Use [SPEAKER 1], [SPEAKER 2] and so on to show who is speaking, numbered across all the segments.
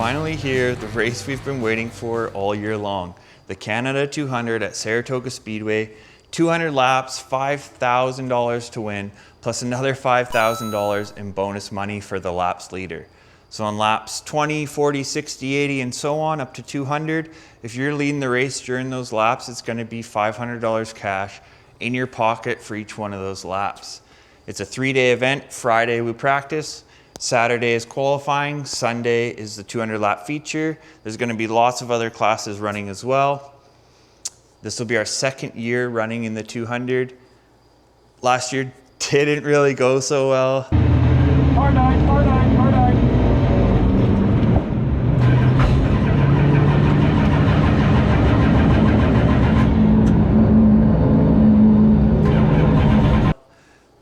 [SPEAKER 1] finally here, the race we've been waiting for all year long. The Canada 200 at Saratoga Speedway. 200 laps, $5,000 to win, plus another $5,000 in bonus money for the laps leader. So on laps 20, 40, 60, 80, and so on, up to 200, if you're leading the race during those laps, it's gonna be $500 cash in your pocket for each one of those laps. It's a 3-day event. Friday we practice, Saturday is qualifying, Sunday is the 200 lap feature. There's gonna be lots of other classes running as well. This will be our second year running in the 200. Last year didn't really go so well.
[SPEAKER 2] R9, R9, R9.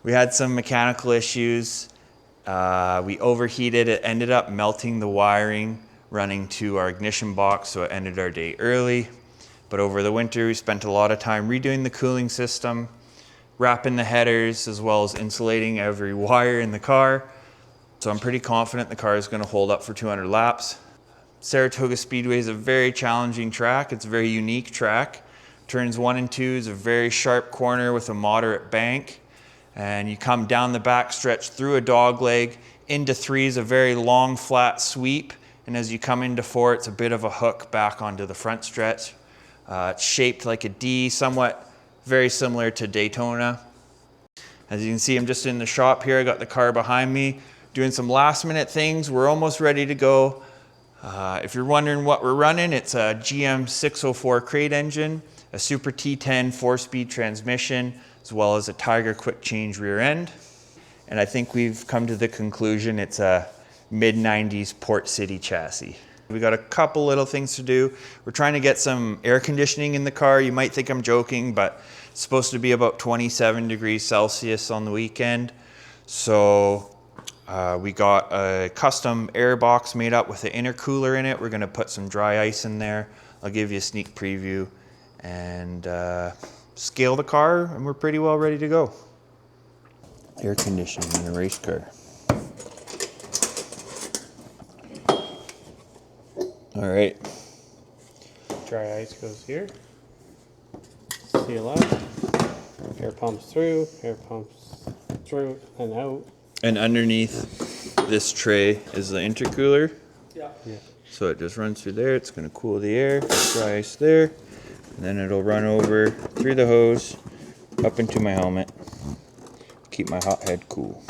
[SPEAKER 1] We had some mechanical issues. We overheated. It ended up melting the wiring running to our ignition box, so it ended our day early. But over the winter, we spent a lot of time redoing the cooling system, wrapping the headers, as well as insulating every wire in the car. So I'm pretty confident the car is going to hold up for 200 laps. Saratoga Speedway is a very challenging track. It's a very unique track. Turns 1 and 2 is a very sharp corner with a moderate bank. And you come down the back stretch through a dog leg. Into 3 is a very long, flat sweep. And as you come into 4, it's a bit of a hook back onto the front stretch. It's shaped like a D, somewhat very similar to Daytona. As you can see, I'm just in the shop here. I got the car behind me, doing some last minute things. We're almost ready to go. If you're wondering what we're running, it's a GM 604 crate engine, a Super T10 4-speed transmission, as well as a Tiger quick change rear end. And I think we've come to the conclusion it's a mid-90s Port City chassis. We got a couple little things to do. We're trying to get some air conditioning in the car. You might think I'm joking, but it's supposed to be about 27 degrees Celsius on the weekend. So we got a custom air box made up with an intercooler in it. We're gonna put some dry ice in there. I'll give you a sneak preview and scale the car, and we're pretty well ready to go. Air conditioning in a race car. All right.
[SPEAKER 2] Dry ice goes here. Seal up. Air pumps through, and out.
[SPEAKER 1] And underneath this tray is the intercooler.
[SPEAKER 2] Yeah.
[SPEAKER 1] So it just runs through there. It's going to cool the air, dry ice there. And then it'll run over through the hose, up into my helmet. Keep my hot head cool.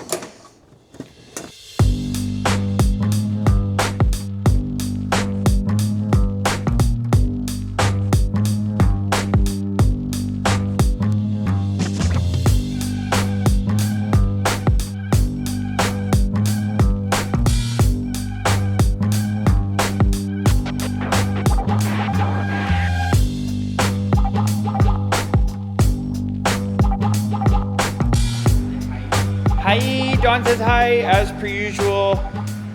[SPEAKER 1] Hi, John says hi. As per usual,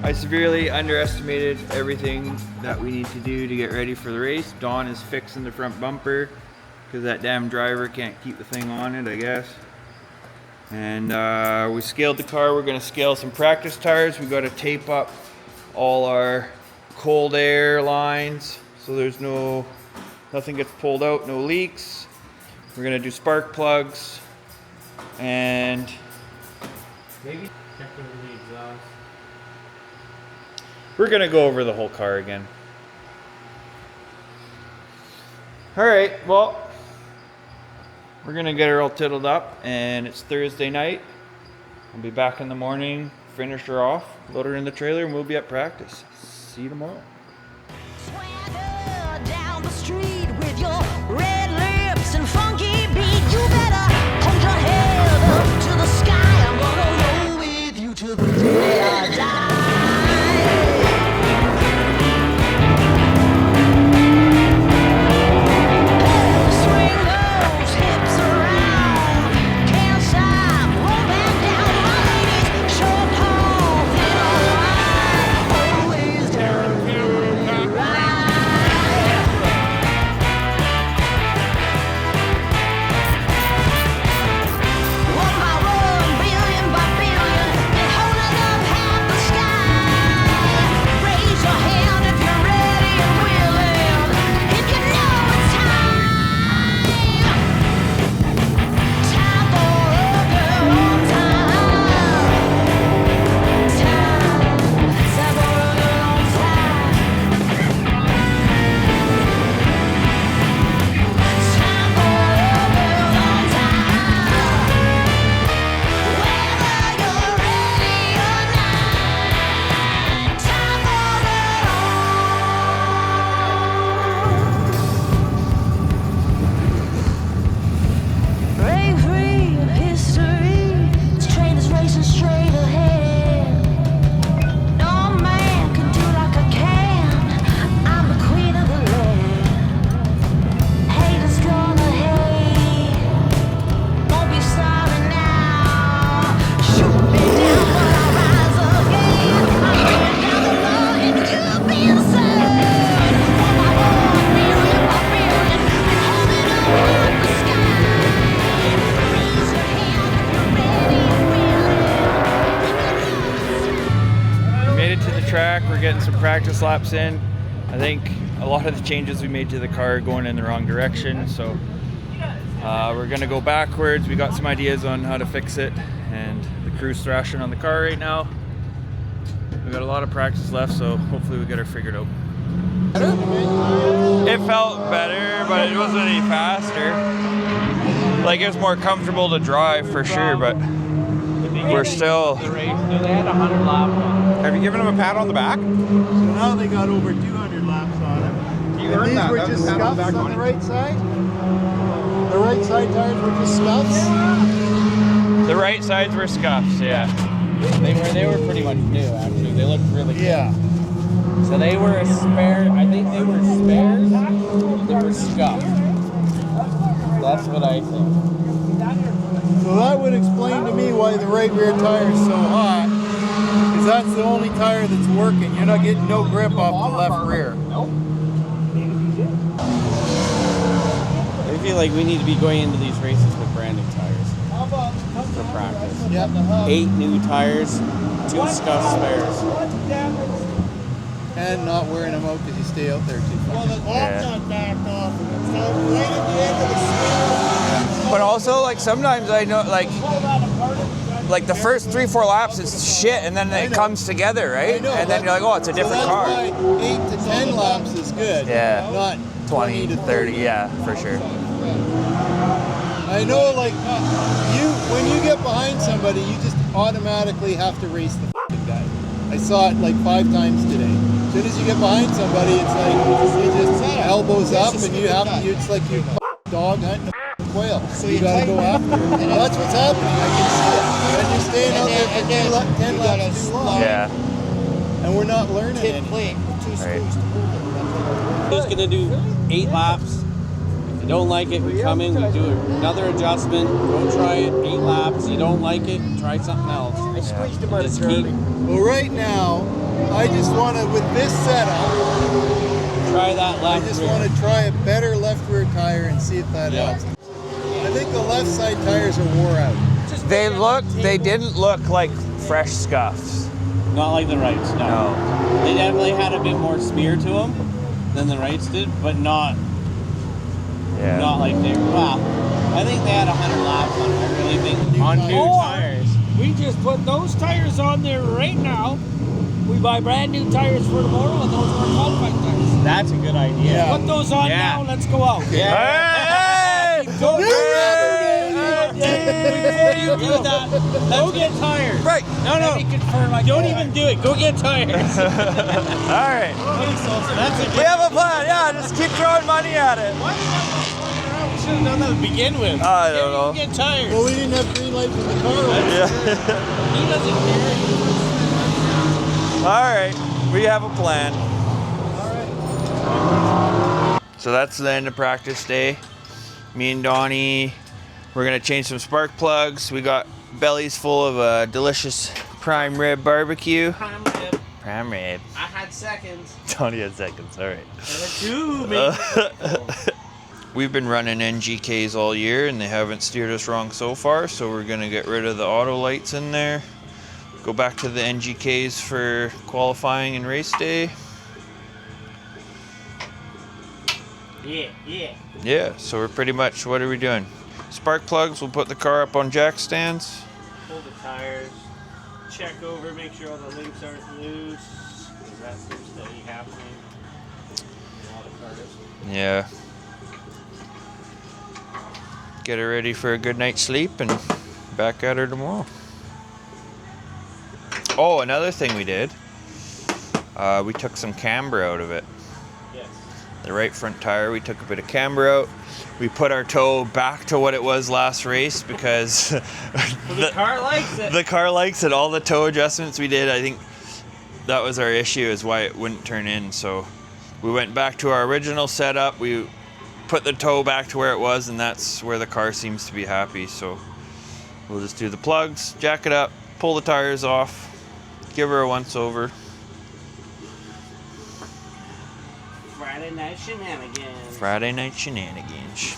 [SPEAKER 1] I severely underestimated everything that we need to do to get ready for the race. Don is fixing the front bumper because that damn driver can't keep the thing on it, I guess. And we scaled the car. We're gonna scale some practice tires. We gotta tape up all our cold air lines so there's nothing gets pulled out, no leaks. We're gonna do spark plugs and
[SPEAKER 2] Maybe check over the exhaust.
[SPEAKER 1] we're gonna go over the whole car again. All right, well, we're gonna get her all tiddled up, and it's Thursday night. I'll be back in the morning, finish her off, load her in the trailer, and we'll be at practice. See you tomorrow.
[SPEAKER 3] Swagger down the street with your red lips and funky beat. You better hold your head up to the sky. I'm gonna roll with you till the day I die. Swing those hips around. Can't stop, roll back down. My ladies, short, tall, thin or wide, always down.
[SPEAKER 1] track. We're getting some practice laps in. I think a lot of the changes we made to the car are going in the wrong direction, so we're gonna go backwards. We got some ideas on how to fix it, and the crew's thrashing on the car right now. We got a lot of practice left, so hopefully we get her figured out. It felt better, but it wasn't any faster. Like, it was more comfortable to drive for sure, but we're still.
[SPEAKER 2] The race, they had 100 laps on it.
[SPEAKER 4] Have you given them a pat on the back?
[SPEAKER 5] So now they got over 200 laps on it.
[SPEAKER 4] You
[SPEAKER 5] And
[SPEAKER 4] heard
[SPEAKER 5] these
[SPEAKER 4] that.
[SPEAKER 5] were
[SPEAKER 4] That was
[SPEAKER 5] just
[SPEAKER 4] a pat on the
[SPEAKER 5] scuffs
[SPEAKER 4] back
[SPEAKER 5] on the
[SPEAKER 4] on
[SPEAKER 5] right side? The right side tires were just scuffs?
[SPEAKER 1] The right sides were scuffs, yeah.
[SPEAKER 2] They were pretty much new, actually. They looked really good.
[SPEAKER 5] Yeah.
[SPEAKER 2] So they were a spare. I think they were spares. They were scuffed. That's what I think.
[SPEAKER 5] So that would explain to me why the right rear tire is so hot. Because that's the only tire that's working. You're not getting no grip off the left rear.
[SPEAKER 2] I feel like we need to be going into these races with brand new tires for practice.
[SPEAKER 5] Yep.
[SPEAKER 2] 8 new tires, 2 scuffed spares.
[SPEAKER 5] And not wearing them out because you stay out there too far.
[SPEAKER 1] Yeah.
[SPEAKER 5] backed off. So right at the end of the
[SPEAKER 1] But also, like, sometimes I know, like the first 3-4 laps it's shit, and then it comes together, right? And then you're like, oh, it's a different
[SPEAKER 5] so
[SPEAKER 1] car.
[SPEAKER 5] that's why 8 to 10 laps is good.
[SPEAKER 1] Yeah.
[SPEAKER 5] Not
[SPEAKER 1] 20 to 30, yeah, for sure.
[SPEAKER 5] I know, like, when you get behind somebody, you just automatically have to race the f***ing guy. I saw it like 5 times today. As soon as you get behind somebody, it's like, you just elbows up and it's like you're dog hunting a quail. So you gotta go after it. That's what's happening, I can see it. And you're staying out there for 10 laps too long.
[SPEAKER 1] Yeah.
[SPEAKER 5] And we're not learning anything.
[SPEAKER 1] Right.
[SPEAKER 2] Who's gonna do 8 laps? If you don't like it, we come in, we do another adjustment, go try it, 8 laps. You don't like it, try something else. I squeezed him out of Charlie.
[SPEAKER 5] Well, right now, I just want to, with this setup,
[SPEAKER 2] Try that
[SPEAKER 5] I
[SPEAKER 2] left
[SPEAKER 5] just
[SPEAKER 2] rear.
[SPEAKER 5] want to try a better left rear tire and see if that helps. I think the left side tires are wore out.
[SPEAKER 1] They didn't look like fresh scuffs.
[SPEAKER 2] Not like the rights, no. They definitely had a bit more smear to them than the rights did, but not like they were. Wow. I think they had 100 laps on it. I really think on new tires.
[SPEAKER 6] We just put those tires on there right now. We buy brand new tires for tomorrow, and those are our qualified tires.
[SPEAKER 2] That's a good idea.
[SPEAKER 6] Put those on now. Let's go out.
[SPEAKER 1] Hey!
[SPEAKER 6] Before you do that, go get tires.
[SPEAKER 1] Right.
[SPEAKER 2] No.
[SPEAKER 6] Let me confirm.
[SPEAKER 2] Don't even do it. Go get tires.
[SPEAKER 1] All right.
[SPEAKER 2] That's a
[SPEAKER 1] We have a plan. Yeah, just keep throwing money at it.
[SPEAKER 2] We should have done that to begin with.
[SPEAKER 1] I don't know.
[SPEAKER 2] Get tires.
[SPEAKER 5] Well, we didn't have green light from the car.
[SPEAKER 1] Yeah.
[SPEAKER 2] He doesn't care.
[SPEAKER 1] All right. We have a plan. So that's the end of practice day. Me and Donnie, we're gonna change some spark plugs. We got bellies full of a delicious prime rib barbecue. Prime rib.
[SPEAKER 2] I had seconds.
[SPEAKER 1] Donnie had seconds. All right.
[SPEAKER 2] Two, maybe.
[SPEAKER 1] We've been running NGKs all year and they haven't steered us wrong so far, so we're gonna get rid of the auto lights in there. Go back to the NGKs for qualifying and race day. Yeah, so we're pretty much, what are we doing? Spark plugs, we'll put the car up on jack stands.
[SPEAKER 6] Pull the tires. Check over, make sure all the links aren't loose. Because that seems to be happening. A lot of cars.
[SPEAKER 1] Yeah. Get her ready for a good night's sleep and back at her tomorrow. Oh, another thing we did, we took some camber out of it.
[SPEAKER 6] Yes.
[SPEAKER 1] The right front tire, we took a bit of camber out. We put our toe back to what it was last race because
[SPEAKER 6] The car likes it.
[SPEAKER 1] the car likes it. All the toe adjustments we did, I think that was our issue, is why it wouldn't turn in. So we went back to our original setup. We put the toe back to where it was, and that's where the car seems to be happy. So we'll just do the plugs, jack it up, pull the tires off, give her a once over.
[SPEAKER 6] Friday night shenanigans.
[SPEAKER 1] Friday night shenanigans.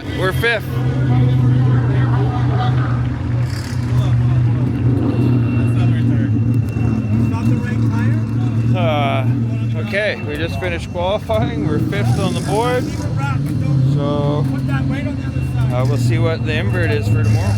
[SPEAKER 4] Yeah, we're 5th. Okay, we just finished qualifying. We're 5th on the board. So we'll see what the invert is for tomorrow.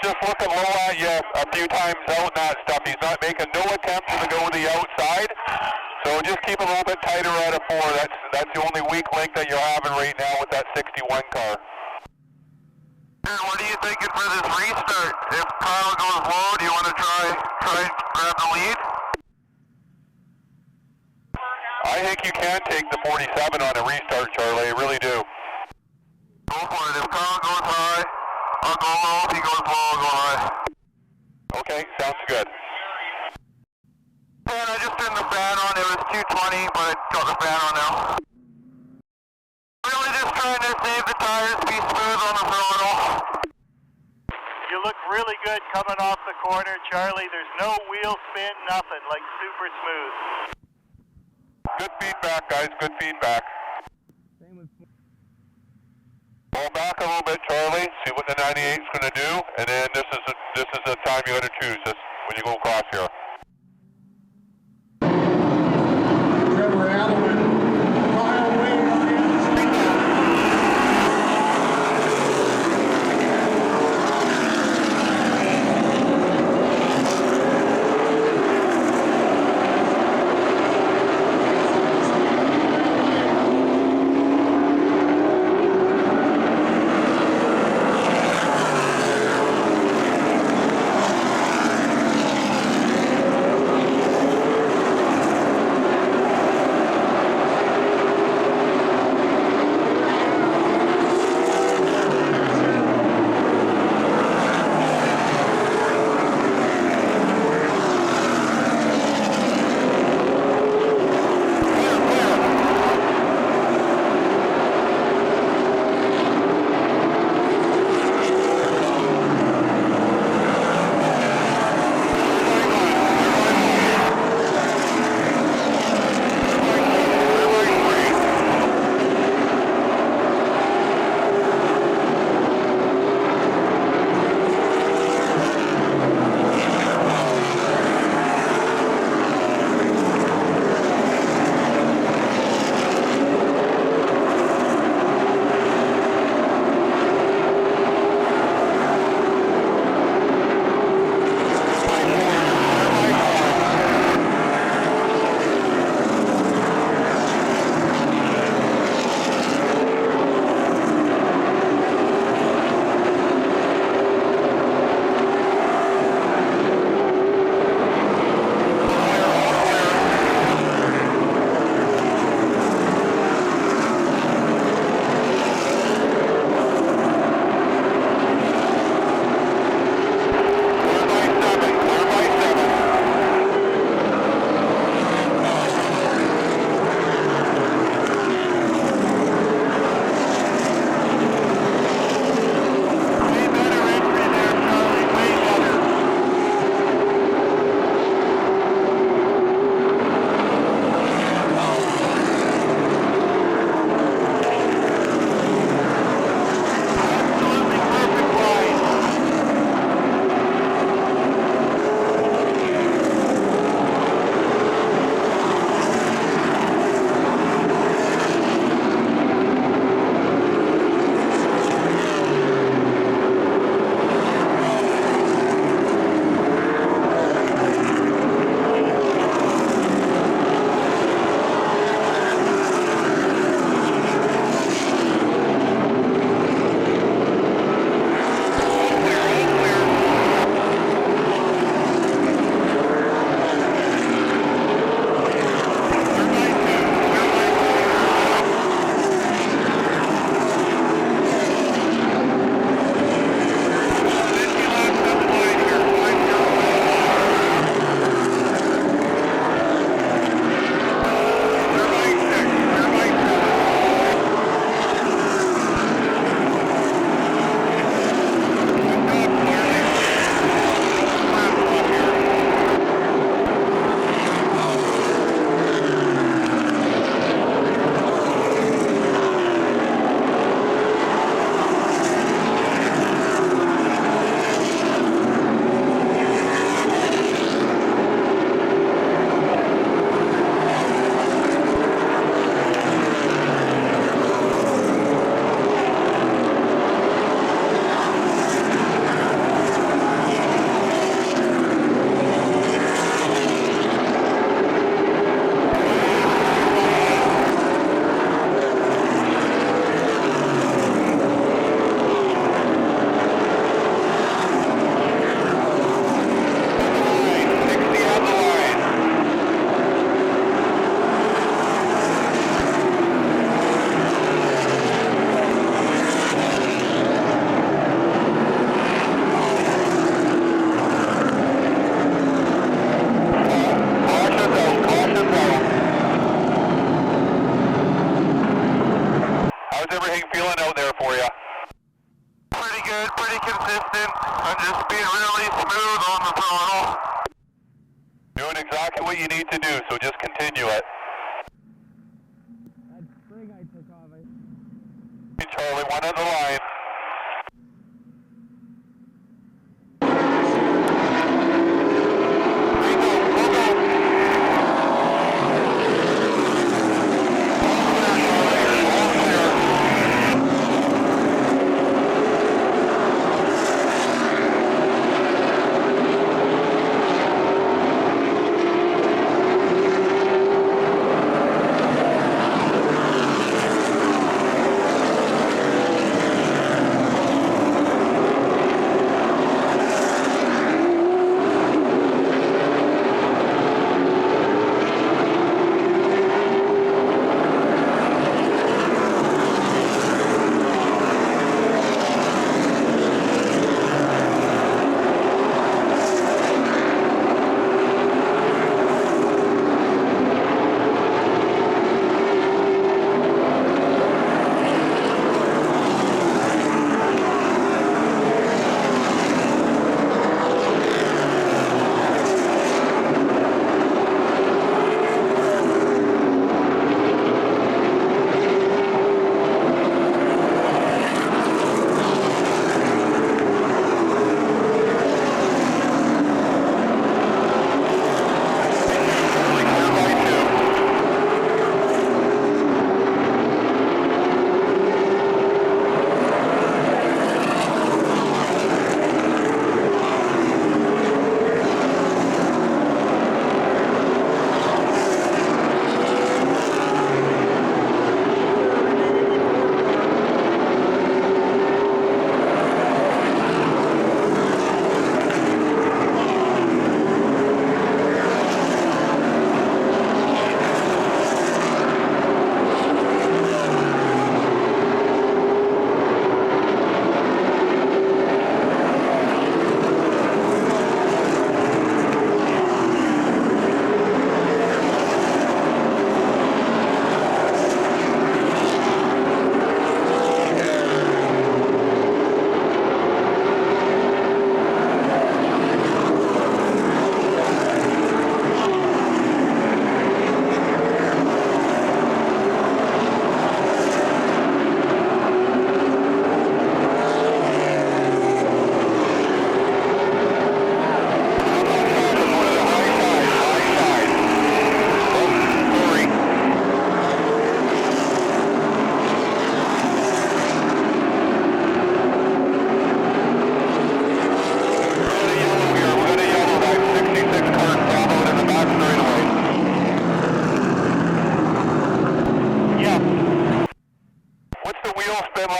[SPEAKER 7] Just looking low at you a few times out and that stuff. He's not making no attempts to go to the outside. So just keep a little bit tighter at a 4. That's the only weak link that you're having right now with that 61 car. What are you thinking for this restart? If Kyle goes low, do you want to try and grab the lead? I think you can take the 47 on a restart, Charlie. I really do. Go for it. If Kyle goes high, I'll go low. If he goes low, I'll go high. Okay, sounds good. And I just turned the fan on. It was 220, but I got the fan on now. Really just trying to save the tires, be smooth on the throttle.
[SPEAKER 8] You look really good coming off the corner, Charlie. There's no wheel spin, nothing. Like super smooth.
[SPEAKER 7] Good feedback, guys. Good feedback. Pull back a little bit, Charlie. See what the 98's going to do, and then this is the time you got to choose. This when you go across here. everything feeling out there for you? Pretty good, pretty consistent. I'm just being really smooth on the throttle. Doing exactly what you need to do, so just continue it.
[SPEAKER 2] That spring I took off,
[SPEAKER 7] Charlie, one on the line.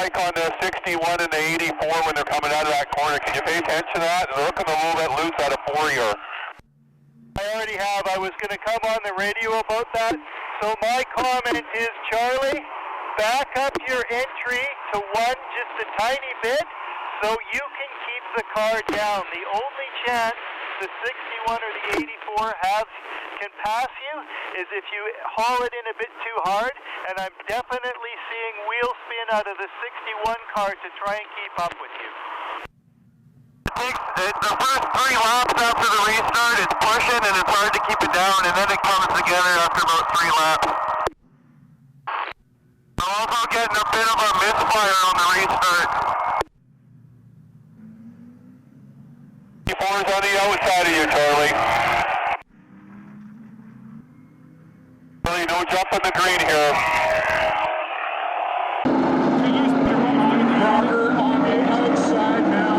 [SPEAKER 7] like on the 61 and the 84 when they're coming out of that corner. Can you pay attention to that? They're looking a little bit loose out of 4-year.
[SPEAKER 8] I already have. I was going to come on the radio about that. So my comment is, Charlie, back up your entry to 1 just a tiny bit so you can keep the car down. The only chance the 61 or the 84 can pass you is if you haul it in a bit too hard, and I'm definitely seeing wheel spin out of the 61 car to try and keep up with you.
[SPEAKER 7] The first 3 laps after the restart, it's pushing and it's hard to keep it down, and then it comes together after about 3 laps. I'm also getting a bit of a misfire on the restart. 84's on the outside of you, Charlie. Charlie, no jump in the green here.
[SPEAKER 9] Rocker on the outside now.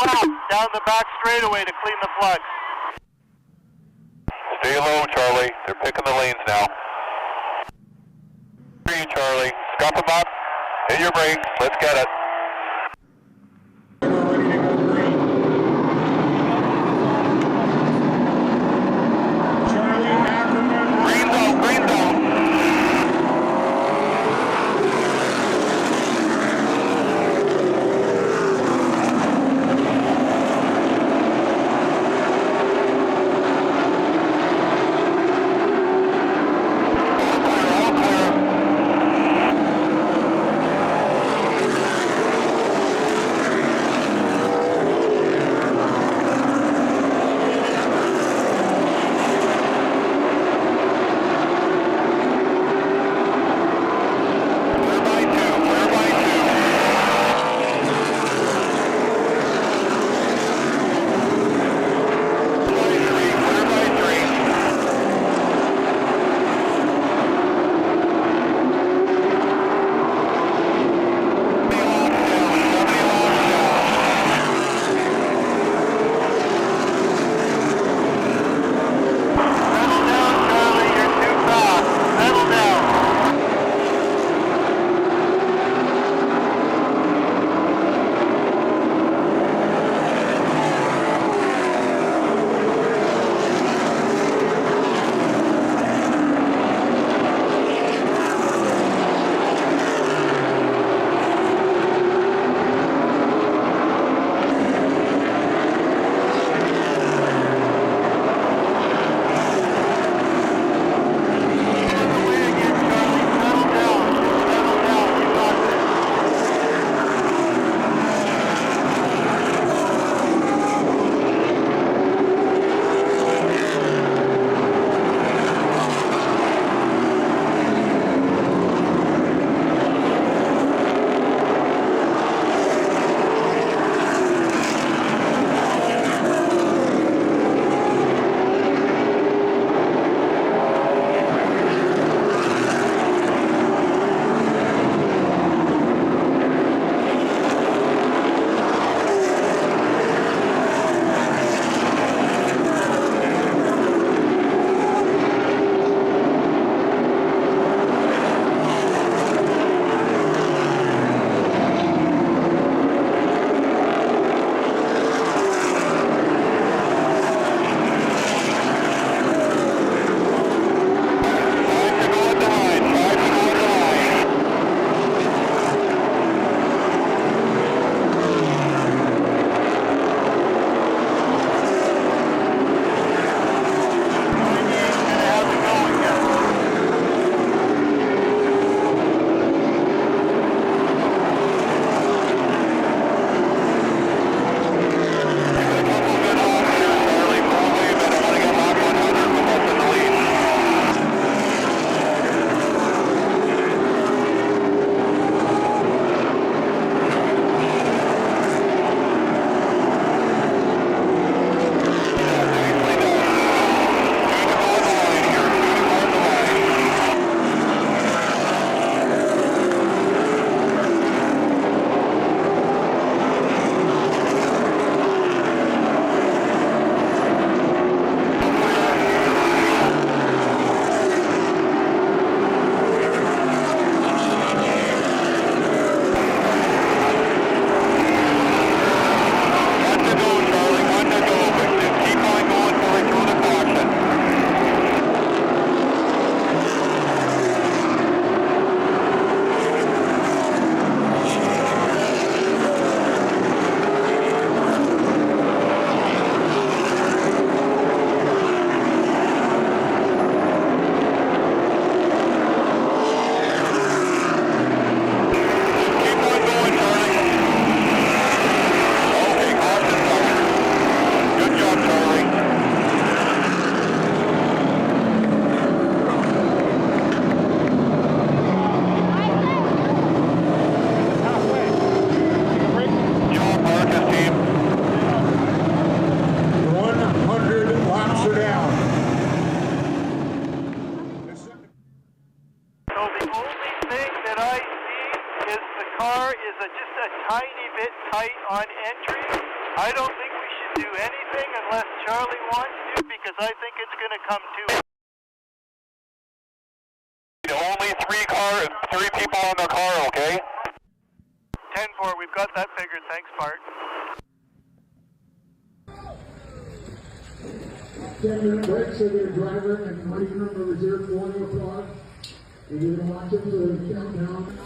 [SPEAKER 8] lap down the back straightaway to clean the plugs.
[SPEAKER 7] Stay low, Charlie. They're picking the lanes now. Green, Charlie. Scuff them up. Hit your brakes. Let's get it.
[SPEAKER 9] We're ready to go green. Charlie, Ackerman.
[SPEAKER 7] Green zone, green zone. All clear, all clear.
[SPEAKER 8] do anything unless Charlie wants to, because I think it's going to come to it.
[SPEAKER 7] Only three people on the car, okay?
[SPEAKER 8] 10-4, we've got that figured. Thanks, Bart.
[SPEAKER 9] Breaks of their driver and mighty number reserve 1 o'clock. And you're going to watch it for the countdown.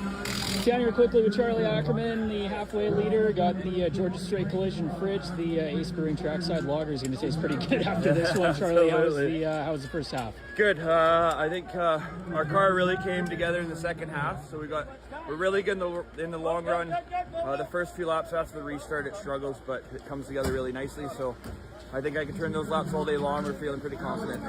[SPEAKER 10] Down here quickly with Charlie Ackerman, the halfway leader. Got the Georgia Straight Collision fridge. The Ace Brewing Trackside Lager is going to taste pretty good after this one. Charlie, how was the first half?
[SPEAKER 4] Good. I think our car really came together in the second half, so we're really good in the long run. The first few laps after the restart, it struggles, but it comes together really nicely. So I think I can turn those laps all day long. We're feeling pretty confident.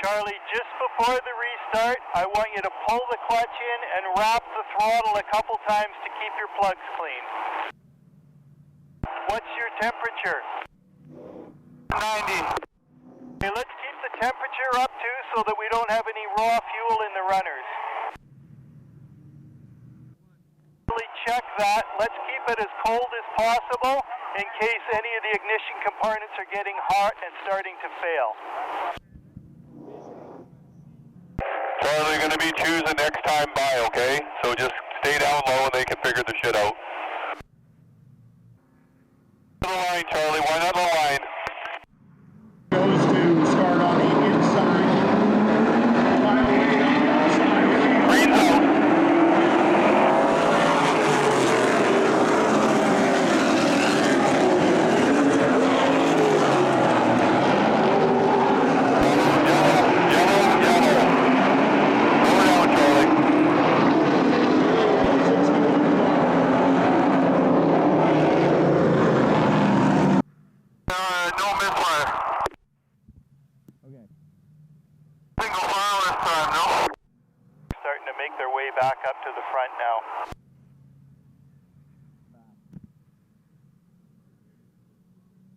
[SPEAKER 8] Charlie, just before the restart, I want you to pull the clutch in and wrap the throttle a couple times to keep your plugs clean. What's your temperature? 90. Okay, let's keep the temperature up too so that we don't have any raw fuel in the runners. Really check that. Let's keep it as cold as possible in case any of the ignition components are getting hot and starting to fail.
[SPEAKER 7] Charlie, going to be choosing next time by, okay? So just stay down low and they can figure the shit out. The line, Charlie, why not the line?
[SPEAKER 9] Goes to start on the inside. Final weight on the outside.
[SPEAKER 7] Green's out.
[SPEAKER 8] Back up to the front now.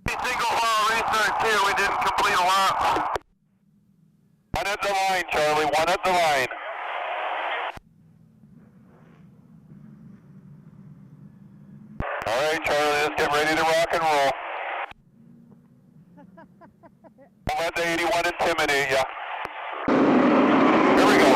[SPEAKER 7] Single file restart too, we didn't complete a lap. One at the line, Charlie, one at the line. Alright, Charlie, let's get ready to rock and roll. Don't let the 81 intimidate ya. Here we go.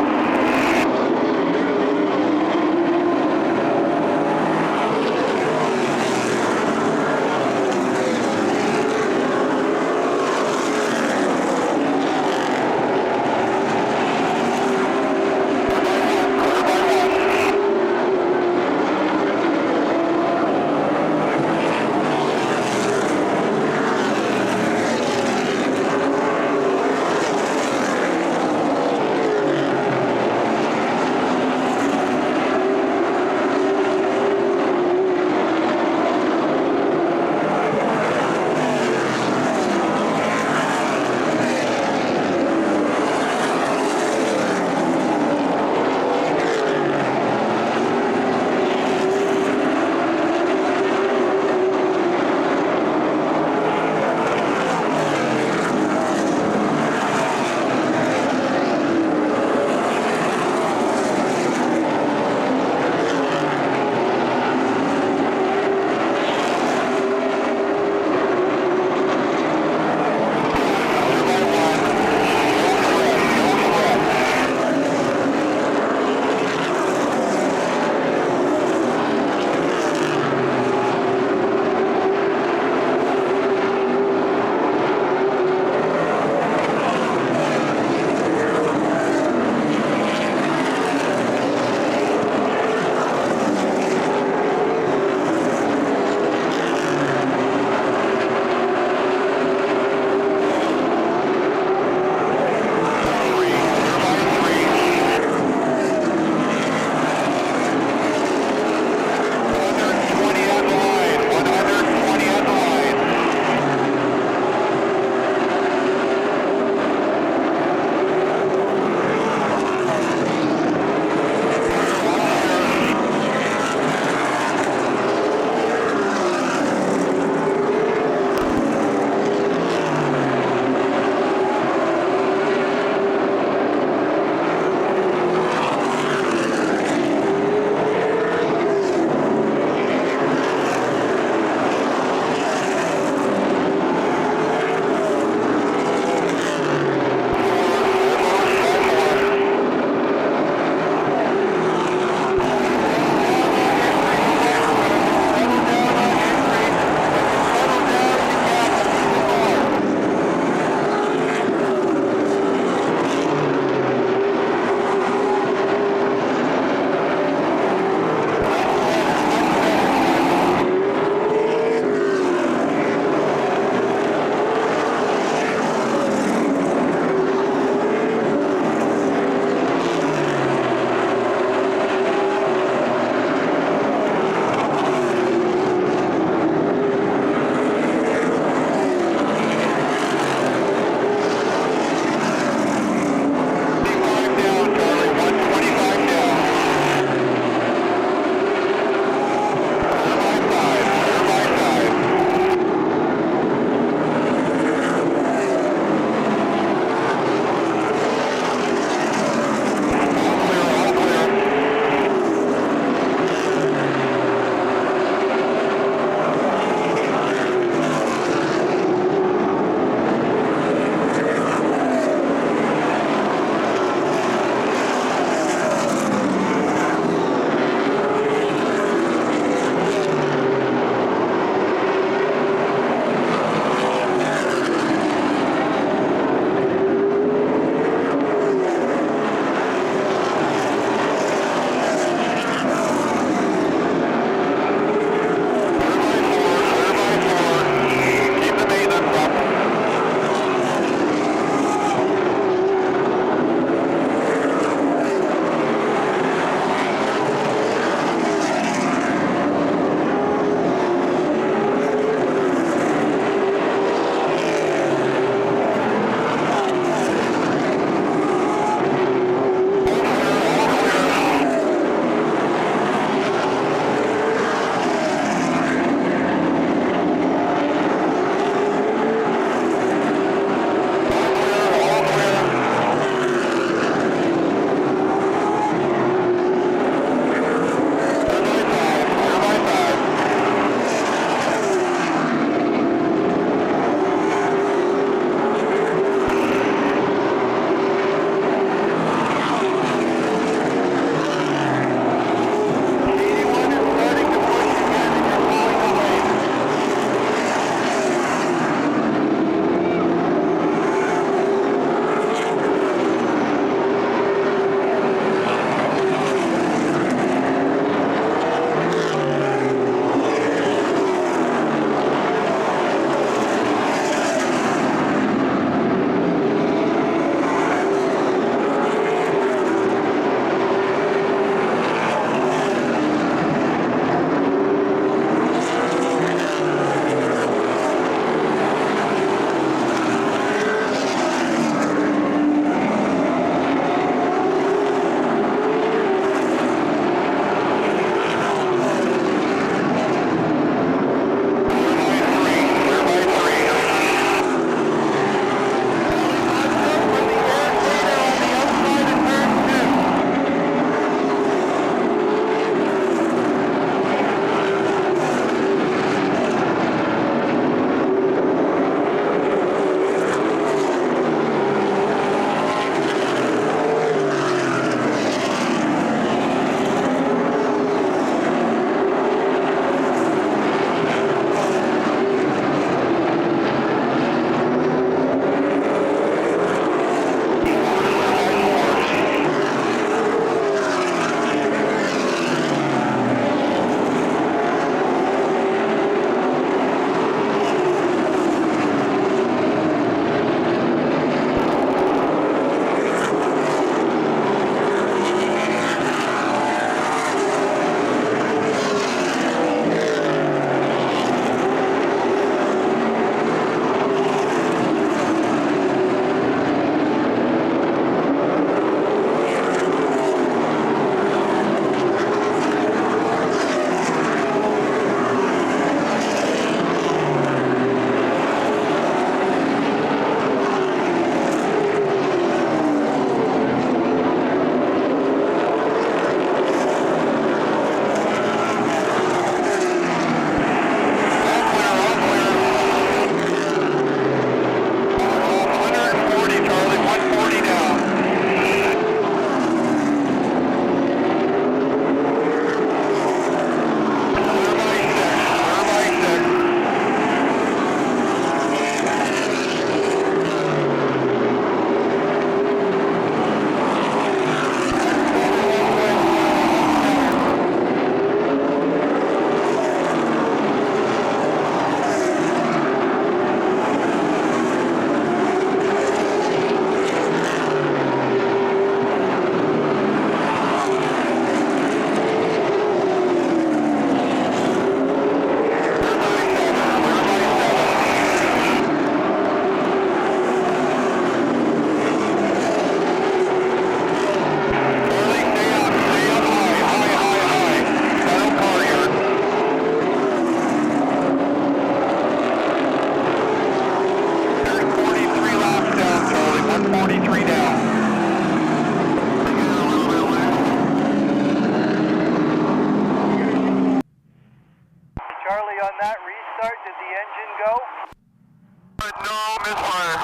[SPEAKER 7] No, misfire.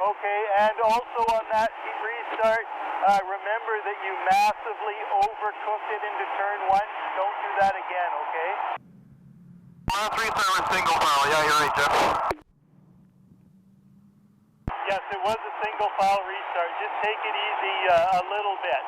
[SPEAKER 8] Okay, and also on that restart, remember that you massively overcooked it into turn 1. Don't do that again, okay?
[SPEAKER 7] Last restart was single file. Yeah, you're right, Jeff.
[SPEAKER 8] Yes, it was a single file restart. Just take it easy a little bit.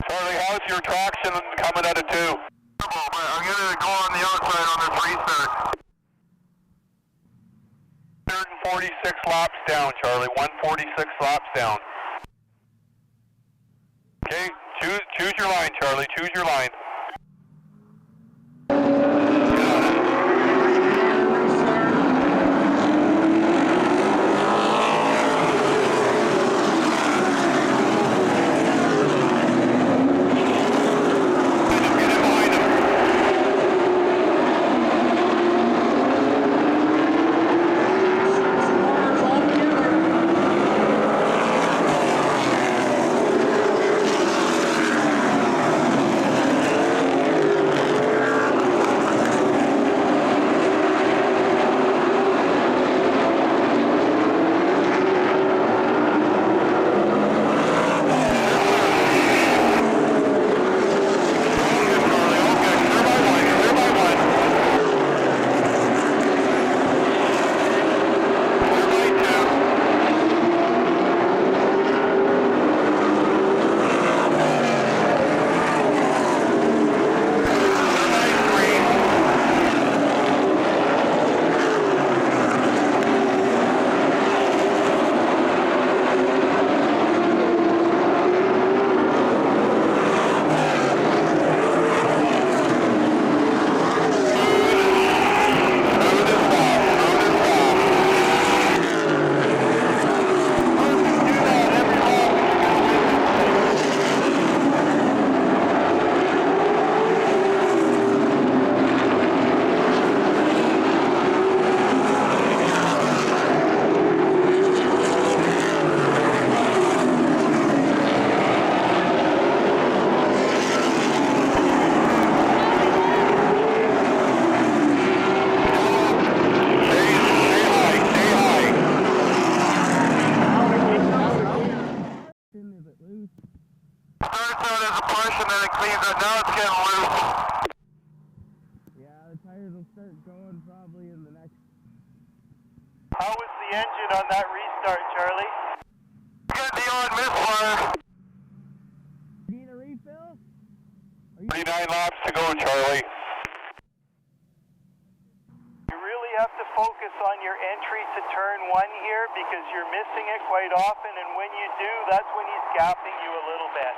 [SPEAKER 7] Charlie, how's your traction coming out of 2? I'm going to go on the outside on this restart. 146 laps down, Charlie. 146 laps down. Okay, choose your line, Charlie. Choose your line.
[SPEAKER 8] How was the engine on that restart, Charlie?
[SPEAKER 7] Good deal on misfire.
[SPEAKER 10] Need a refill?
[SPEAKER 7] 39 laps to go, Charlie.
[SPEAKER 8] You really have to focus on your entry to turn 1 here because you're missing it quite often, and when you do, that's when he's gapping you a little bit.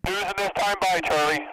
[SPEAKER 7] Losing this time by, Charlie.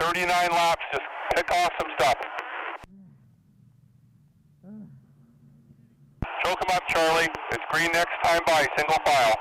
[SPEAKER 7] 39 laps. Just pick off some stuff. Choke him up, Charlie. It's green next time by, single file.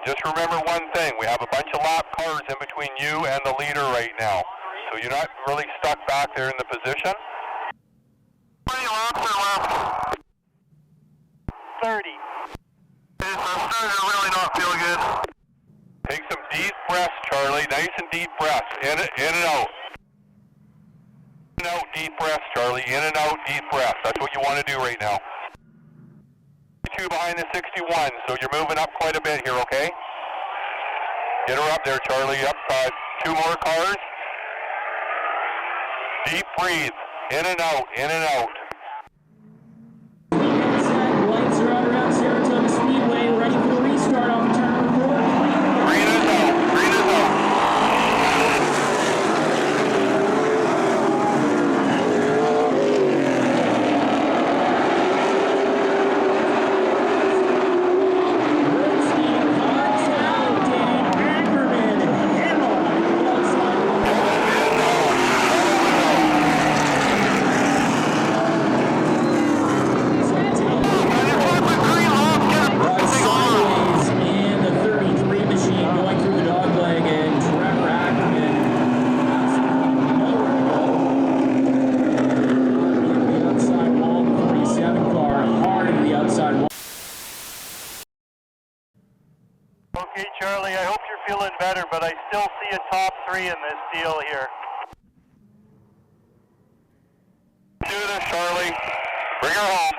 [SPEAKER 7] Just remember one thing, we have a bunch of lap cars in between you and the leader right now. So you're not really stuck back there in the position. How many laps are left? 30. I'm starting to really not feel good. Take some deep breaths, Charlie. Nice and deep breaths. In and out. In and out, deep breaths, Charlie. In and out, deep breaths. That's what you want to do right now. 2 behind the 61, so you're moving up quite a bit here, okay? Get her up there, Charlie. Yep, 2 more cars. Deep breathe. In and out, in and out.
[SPEAKER 10] Lights are out around Saratoga Speedway, ready for the restart on turn number 4.
[SPEAKER 7] Green is out, green is out. Okay, Charlie, I hope you're feeling better, but I still see a top 3 in this deal here. Do this, Charlie. Bring her home.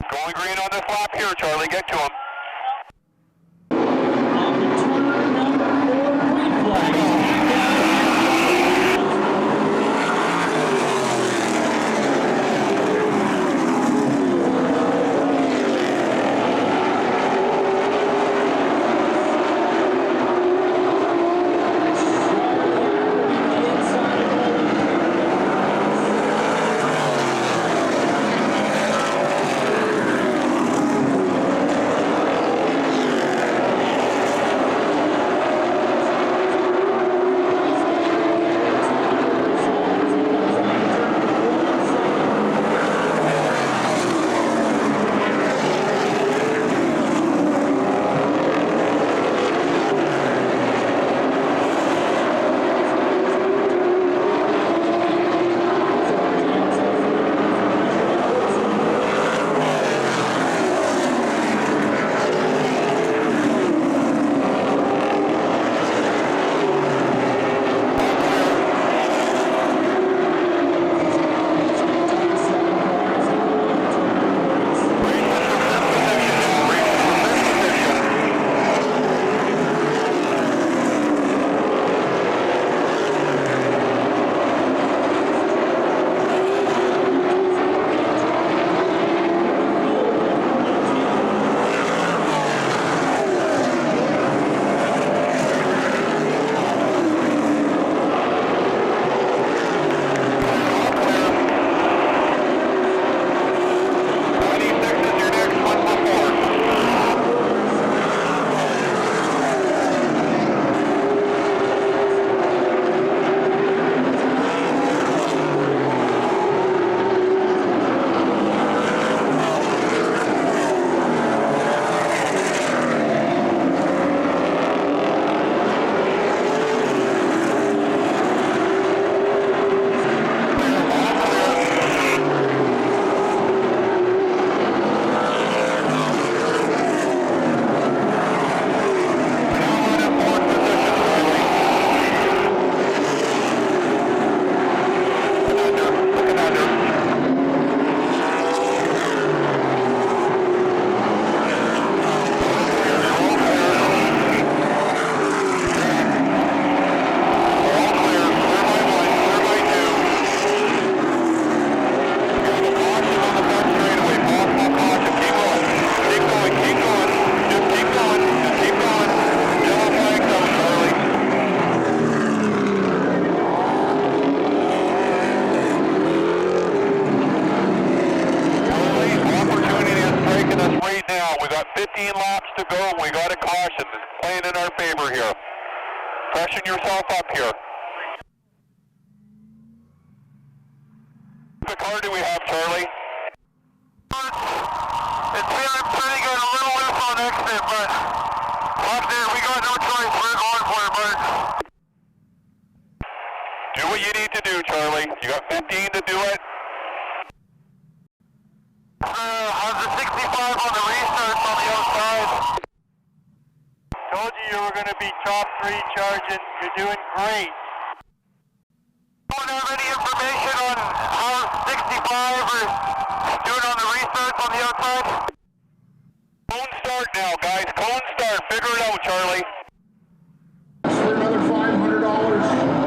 [SPEAKER 7] Going green on this lap here, Charlie. Get to him.
[SPEAKER 10] Turn number 4, green flag.
[SPEAKER 7] 15 laps to go. We got a caution. It's playing in our favor here. Freshen yourself up here. What car do we have, Charlie?
[SPEAKER 8] It's feeling pretty good. A little loose on exit, but up there, we got no choice. We're going for it, but
[SPEAKER 7] Do what you need to do, Charlie. You got 15 to do it.
[SPEAKER 8] on the 65 on the restarts on the outside. Told you were going to be top 3 charging. You're doing great. Don't have any information on how 65 is doing on the restarts on the outside?
[SPEAKER 7] Cone start now, guys. Cone start. Figure it out, Charlie.
[SPEAKER 9] For another $500.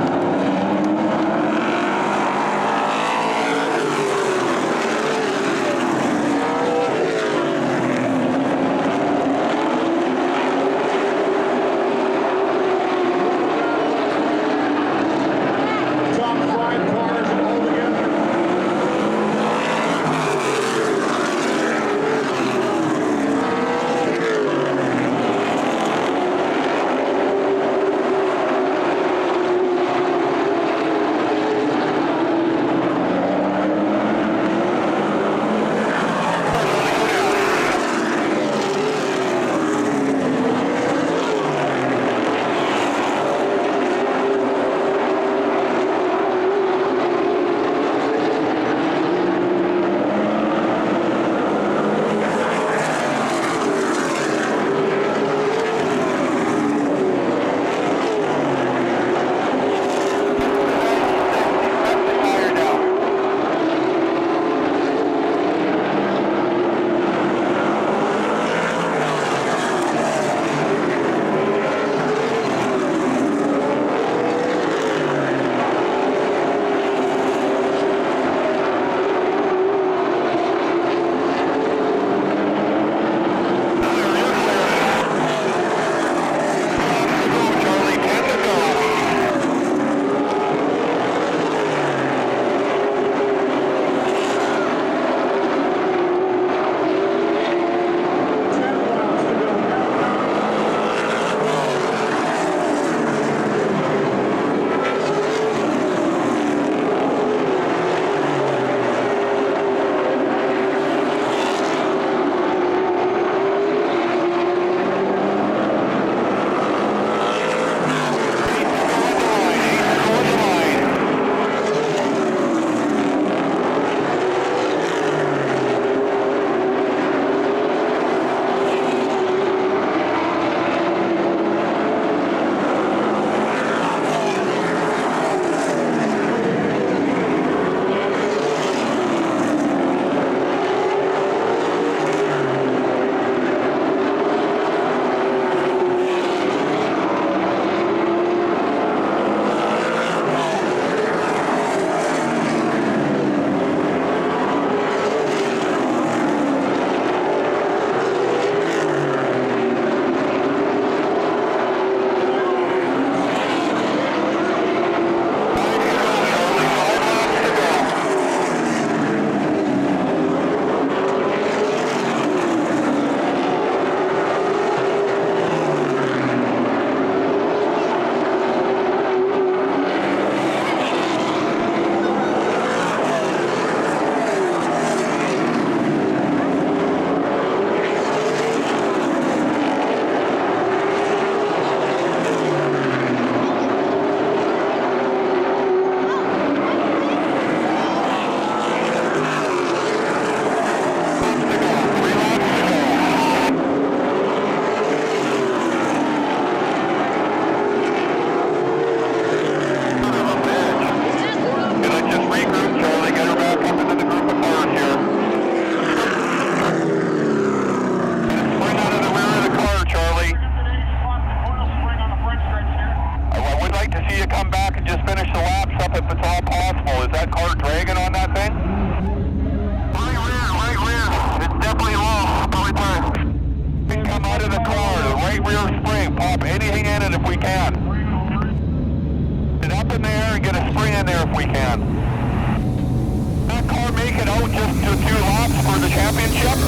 [SPEAKER 7] That car make it out just to 2 laps for the championship?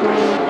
[SPEAKER 11] Bye.